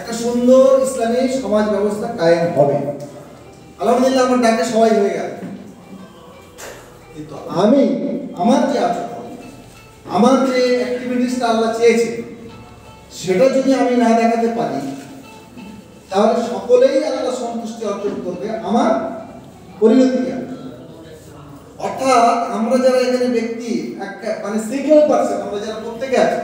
একটা সুন্দর ইসলামী সমাজ ব্যবস্থা কায়েম হবে। আলহামদুলিল্লাহ আমার ডাকে সবাই হয়ে গেল, কিন্তু আমি আমার যে আচরণ, আমার যে অ্যাক্টিভিটিসটা আল্লাহ চেয়েছে সেটা যদি আমি না দেখাতে পারি, তাহলে সকলেই আল্লাহ সন্তুষ্টি অর্জন করবে, আমার পরিণতি কি? অর্থাৎ আমরা যারা এখানে ব্যক্তি, মানে সিঙ্গেল পার্সন, আমরা যারা প্রত্যেকে আছি,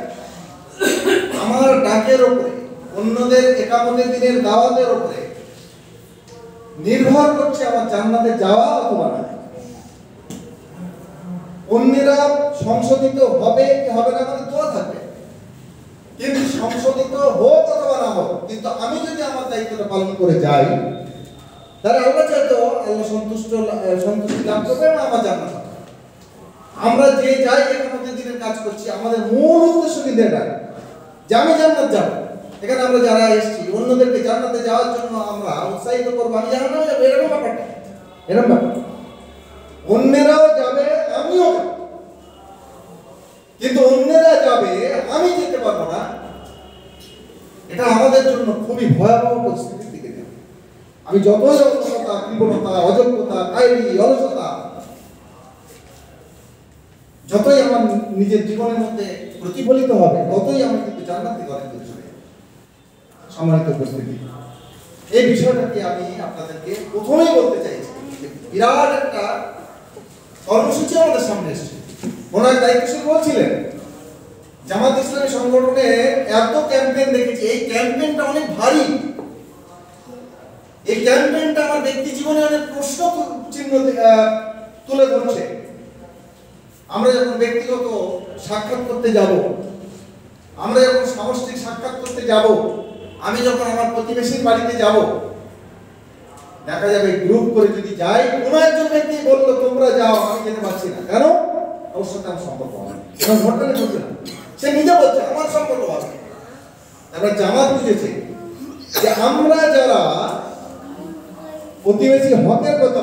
আমার ডাকের উপরে, অন্যদের একামতের দিনের দাওয়াতের উপরে নির্ভর করছে আমার জান্নাতে যাওয়া অথবা না। অন্যেরা সংশোধিত হবে কি হবে না আমাদের দোয়া থাকবে, কিন্তু সংশোধিত হোক অথবা না হোক, কিন্তু আমি যদি আমার দায়িত্বটা পালন করে যাই, তাহলে আল্লাহ চাইতো আল্লাহ সন্তুষ্টি লাভ করবে এবং আমার জান্নাত হবে। আমরা যে যাই একামতের দিনের কাজ করছি, আমাদের মূল উদ্দেশ্য কিন্তু এটা যে আমি জান্নাত যাব। এখানে আমরা যারা এসেছি অন্যদেরকে জান্নাতে যাওয়ার জন্য আমরা উৎসাহিত করবো, আমি জান্নাতে যাবো, এরকম ব্যাপারটা, এরকম ব্যাপার। অন্যেরাও যাবে, আমিও যাব, কিন্তু অন্যেরা যাবে আমি যেতে পারবো না, এটা আমাদের জন্য খুবই ভয়াবহ পরিস্থিতির দিকে যাবে। আমি যতই অলসতা, কৃপণতা, অযোগ্যতা, কায়রি, অলসতা যতই আমার নিজের জীবনের মধ্যে প্রতিফলিত হবে, ততই আমি কিন্তু জান্নাতে ঘরে চলে যাবে। সম্মানিত উপস্থিতি, এই বিষয়টাকে আমি আপনাদেরকে প্রথমেই বলতে চাইছি। বিরাট একটা কর্মসূচি আমাদের সামনে এসেছে। মনে হয় দায়িত্বশীল বলছিলেন, জামাত ইসলামী সংগঠনে এত ক্যাম্পেইন দেখেছি, এই ক্যাম্পেইনটা অনেক ভারী। এই ক্যাম্পেইনটা আমার ব্যক্তি জীবনে অনেক প্রশ্ন চিহ্ন তুলে ধরছে। আমরা যখন ব্যক্তিগত সাক্ষাৎ করতে যাব, আমরা যখন সামষ্টিক সাক্ষাৎ করতে যাব, আমি যখন আমার প্রতিবেশীর বাড়িতে যাব, দেখা যাবে গ্রুপ করে যদি যাই, কোনো একজন ব্যক্তি বললো তোমরা যাও, আমি যেতে পারছি না, কেন? ওর সাথে আমার সম্পর্ক হয় না, ঘটনা ঘটছে না, সে নিজে বলছে আমার সম্পর্ক হয়। এবার জামাত বুঝেছে যে আমরা যারা প্রতিবেশী হকের কথা